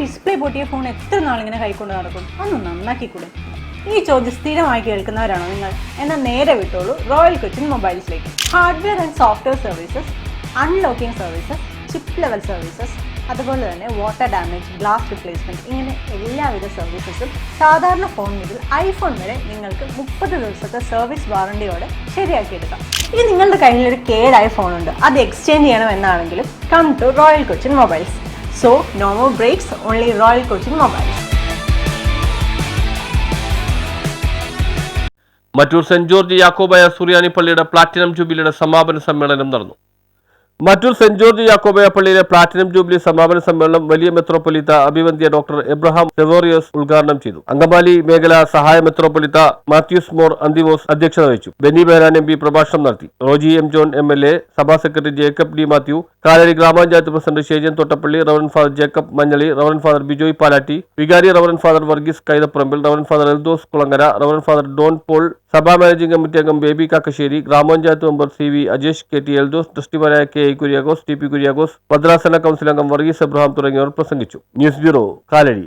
Display പൊട്ടിയ phone എത്ര നാളിങ്ങനെ കൈക്കൊണ്ട് നടക്കും? ഒന്ന് നന്നാക്കിക്കൂടെ? ഈ ചോദ്യം സ്ഥിരമായി കേൾക്കുന്നവരാണോ നിങ്ങൾ? എന്നാൽ നേരെ വിട്ടോളൂ റോയൽ കൊച്ചിൻ മൊബൈൽസിലേക്ക്. Hardware and software services, unlocking services, chip level services, അതുപോലെ തന്നെ വാട്ടർ ഡാമേജ്, ഗ്ലാസ് റിപ്ലേസ്മെൻറ്റ്, ഇങ്ങനെ എല്ലാവിധ സർവീസസും സാധാരണ ഫോൺ മുതൽ ഐഫോൺ വരെ നിങ്ങൾക്ക് 30 ദിവസത്തെ സർവീസ് വാറണ്ടിയോടെ ശരിയാക്കിയെടുക്കാം. ഇനി നിങ്ങളുടെ കയ്യിലൊരു കേടായ ഫോണുണ്ട്, അത് എക്സ്ചേഞ്ച് ചെയ്യണമെന്നാണെങ്കിലും come to royal Cochin mobiles. So no more breaks, only royal Cochin mobiles. Mattoor saint George Yakobaya Suriyani പള്ളിയുടെ പ്ലാറ്റിനം ജൂബിലിയുടെ സമാപന സമ്മേളനം നടന്നു. മറ്റൂർ സെന്റ് ജോർജ് യാക്കോബായ പള്ളിയിലെ പ്ലാറ്റിനം ജൂബിലി സമാപന സമ്മേളനം വലിയ മെത്രോപൊലിത്ത അഭിവന്ദ്യ ഡോക്ടർ എബ്രഹാം സെവോറിയസ് ഉദ്ഘാടനം ചെയ്തു. അങ്കമാലി മേഖല സഹായ മെത്രോപൊലിത്ത മാത്യൂസ് മോർ അന്തിമോസ് അധ്യക്ഷത വഹിച്ചു. ബെന്നി ബെഹ്റാൻ എം പി പ്രഭാഷണം നടത്തി. റോജി എം ജോൺ MLA, സഭാ secretary Jacob D Mathew, Kalady ഗ്രാമപഞ്ചായത്ത് president Shejan Thottappally, reverend father Jacob Manjali, reverend father Bijoy Palatty, വികാരി reverend father Varghese Kaithaparambil, reverend father Eldhose Kulangara, reverend father Don Paul, സഭാ മാനേജിംഗ് കമ്മിറ്റി അംഗം ബേബി കാക്കശ്ശേരി, ഗ്രാമപഞ്ചായത്ത് member CV Ajesh, KT Eldhose, ട്രസ്റ്റിമാരായ KI കുര്യാക്കോസ്, TP കുര്യാക്കോസ്, ഭദ്രാസന കൗൺസിൽ അംഗം വർഗീസ് എബ്രഹാം തുടങ്ങിയവർ പ്രസംഗിച്ചു. News bureau, Kalady.